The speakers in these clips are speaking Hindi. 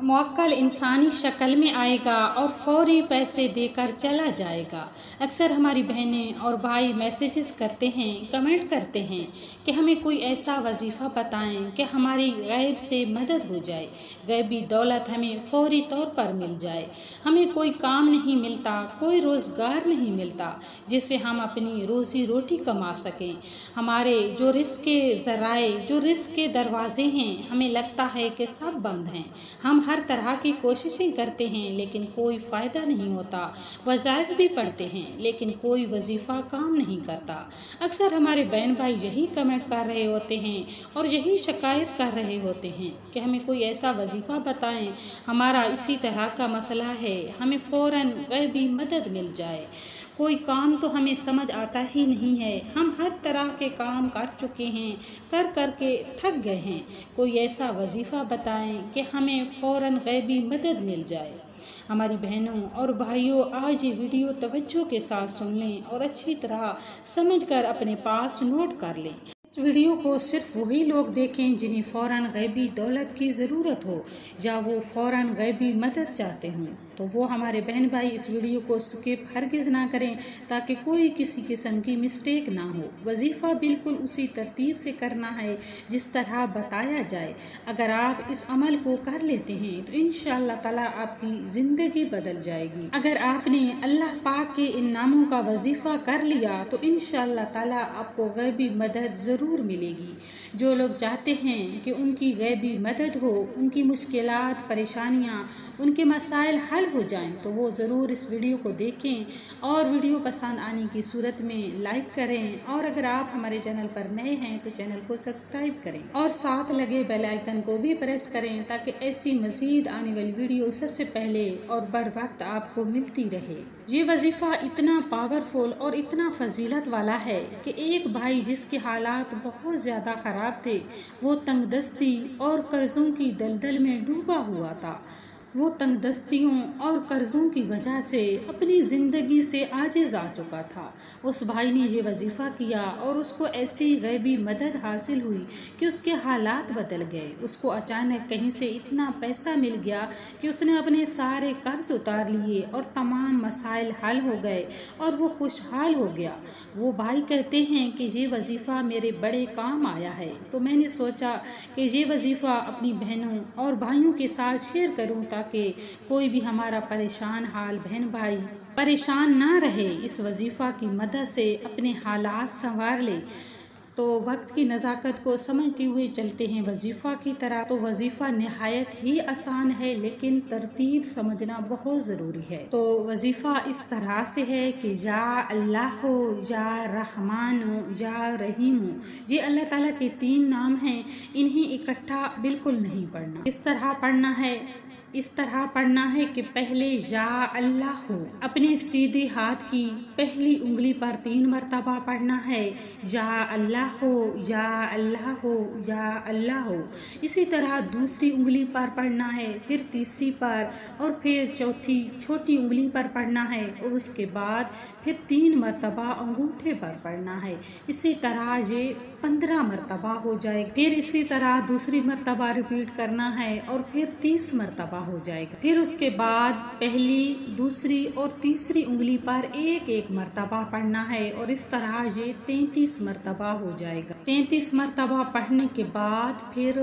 मुवक्किल इंसानी शक्ल में आएगा और फ़ौरी पैसे देकर चला जाएगा। अक्सर हमारी बहनें और भाई मैसेजेस करते हैं, कमेंट करते हैं कि हमें कोई ऐसा वजीफ़ा बताएं कि हमारी गैब से मदद हो जाए, गैबी दौलत हमें फ़ौरी तौर पर मिल जाए। हमें कोई काम नहीं मिलता, कोई रोज़गार नहीं मिलता जिससे हम अपनी रोज़ी रोटी कमा सकें। हमारे जो रिज़्क़ के ज़राए, जो रिज़्क़ के दरवाज़े हैं, हमें लगता है कि सब बंद हैं। हम हर तरह की कोशिशें करते हैं लेकिन कोई फ़ायदा नहीं होता। वज़ाइफ भी पढ़ते हैं लेकिन कोई वजीफ़ा काम नहीं करता। अक्सर हमारे बहन भाई यही कमेंट कर रहे होते हैं और यही शिकायत कर रहे होते हैं कि हमें कोई ऐसा वजीफ़ा बताएं, हमारा इसी तरह का मसला है, हमें फ़ौरन गैबी मदद मिल जाए। कोई काम तो हमें समझ आता ही नहीं है, हम हर तरह के काम कर चुके हैं, कर कर के थक गए हैं। कोई ऐसा वजीफ़ा बताएं कि हमें फ़ौरन गैबी मदद मिल जाए। हमारी बहनों और भाइयों, आज ये वीडियो तवज्जो के साथ सुन लें और अच्छी तरह समझकर अपने पास नोट कर लें। इस वीडियो को सिर्फ वही लोग देखें जिन्हें फ़ौरन गैबी दौलत की ज़रूरत हो या वो फ़ौरन गैबी मदद चाहते हों। तो वो हमारे बहन भाई इस वीडियो को स्किप हरगिज़ ना करें ताकि कोई किसी किस्म की मिस्टेक ना हो। वजीफ़ा बिल्कुल उसी तरतीब से करना है जिस तरह बताया जाए। अगर आप इस अमल को कर लेते हैं तो इंशाअल्लाह ताला आपकी ज़िंदगी बदल जाएगी। अगर आपने अल्लाह पाक के इन नामों का वजीफ़ा कर लिया तो इंशाअल्लाह ताला आपको गैबी मदद ज़रूर मिलेगी। जो लोग चाहते हैं कि उनकी गैबी मदद हो, उनकी मुश्किलात, परेशानियाँ, उनके मसाइल हल हो जाएं, तो वो ज़रूर इस वीडियो को देखें और वीडियो पसंद आने की सूरत में लाइक करें। और अगर आप हमारे चैनल पर नए हैं तो चैनल को सब्सक्राइब करें और साथ लगे बेल आइकन को भी प्रेस करें ताकि ऐसी मज़ीद आने वाली वीडियो सबसे पहले और बर वक्त आपको मिलती रहे। ये वजीफ़ा इतना पावरफुल और इतना फजीलत वाला है कि एक भाई जिसके हालात बहुत ज़्यादा ख़राब थे, वो तंगदस्ती और कर्ज़ों की दलदल में डूबा हुआ था। वो तंगदस्तियों और कर्ज़ों की वजह से अपनी ज़िंदगी से आजिज़ आ चुका था। उस भाई ने ये वजीफ़ा किया और उसको ऐसी गैबी मदद हासिल हुई कि उसके हालात बदल गए। उसको अचानक कहीं से इतना पैसा मिल गया कि उसने अपने सारे कर्ज़ उतार लिए और तमाम मसाइल हल हो गए और वो खुशहाल हो गया। वो भाई कहते हैं कि ये वजीफ़ा मेरे बड़े काम आया है, तो मैंने सोचा कि ये वजीफ़ा अपनी बहनों और भाइयों के साथ शेयर करूं ताकि कोई भी हमारा परेशान हाल बहन भाई परेशान ना रहे। इस वजीफ़ा की मदद से अपने हालात संवार ले। तो वक्त की नज़ाकत को समझते हुए चलते हैं वजीफ़ा की तरह। तो वजीफ़ा नहायत ही आसान है लेकिन तरतीब समझना बहुत ज़रूरी है। तो वजीफ़ा इस तरह से है कि या अल्लाह हो, या रहमान हो, या रहीम हो। ये अल्लाह ताला के 3 नाम हैं, इन्हें इकट्ठा बिल्कुल नहीं पढ़ना। इस तरह पढ़ना है कि पहले या अल्लाह हो, अपने सीधे हाथ की पहली उंगली पर 3 मरतबा पढ़ना है, या अल्लाह हो, या अल्लाह हो, या अल्लाह हो। इसी तरह दूसरी उंगली पर पढ़ना है, फिर तीसरी पर और फिर चौथी छोटी उंगली पर पढ़ना है और उसके बाद फिर 3 मरतबा अंगूठे पर पढ़ना है। इसी तरह ये 15 मरतबा हो जाएगा। फिर इसी तरह दूसरी मरतबा रिपीट करना है और फिर 30 मरतबा हो जाएगा। फिर उसके बाद पहली, दूसरी और तीसरी उंगली पर एक एक मरतबा पढ़ना है और इस तरह ये 33 मरतबा हो जाएगा। 33 मरतबा पढ़ने के बाद फिर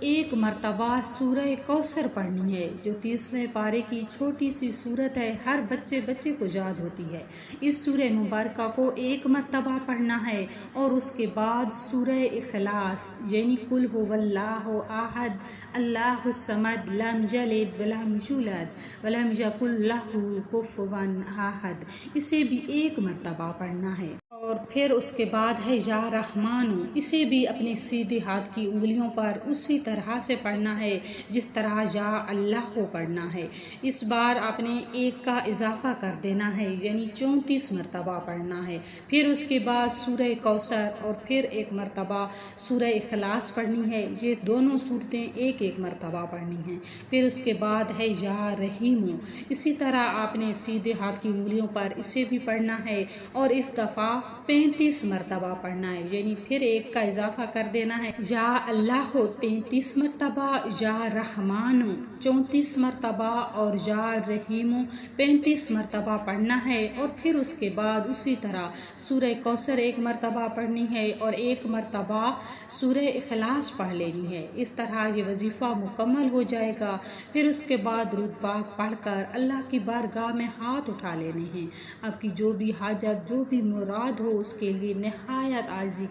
एक मरतबा सूरह कौसर पढ़नी है, जो 30वें पारे की छोटी सी सूरत है, हर बच्चे को याद होती है। इस सूरह मुबारक को एक मरतबा पढ़ना है और उसके बाद सूरह इखलास यानी कुल हुवल्लाहु अहद अल्लाहुस समद लम यलिद वलम यूलद वलम यकुल लहू कुफुवन अहद, इसे भी एक मरतबा पढ़ना है। और फिर उसके बाद है या रहमानु, इसे भी अपने सीधे हाथ की उंगलियों पर उसी तरह से पढ़ना है जिस तरह या अल्लाह को पढ़ना है। इस बार आपने एक का इजाफा कर देना है यानी 34 मरतबा पढ़ना है। फिर उसके बाद सूरह कौसर और फिर एक मरतबा सूरह इखलास पढ़नी है। ये दोनों सूरतें एक एक मरतबा पढ़नी हैं। फिर उसके बाद है या रहीम, इसी तरह आपने सीधे हाथ की उंगलियों पर इसे भी पढ़ना है और इस दफ़ा 35 मरतबा पढ़ना है, यानी फिर एक का इजाफा कर देना है। या अल्लाह 33 मरतबा, या रहमानो 34 मरतबा और या रहीमो 35 मरतबा पढ़ना है। और फिर उसके बाद उसी तरह सूरह कौसर 1 मरतबा पढ़नी है और 1 मरतबा सूरह इखलास पढ़ लेनी है। इस तरह ये वजीफ़ा मुकम्मल हो जाएगा। फिर उसके बाद दुरूद पाक पढ़कर अल्लाह की बारगाह में हाथ उठा लेने हैं। आपकी जो भी हाजत, जो भी मुराद हो, उसके लिए नहायत आजी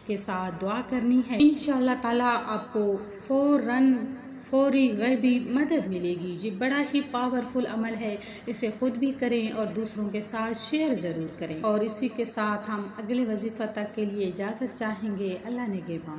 के साथ दुआ करनी है। इंशाअल्लाह ताला आपको फौरी गैबी मदद मिलेगी। ये बड़ा ही पावरफुल अमल है, इसे खुद भी करें और दूसरों के साथ शेयर ज़रूर करें। और इसी के साथ हम अगले वजीफ़ा तक के लिए इजाज़त चाहेंगे। अल्लाह निगहबान।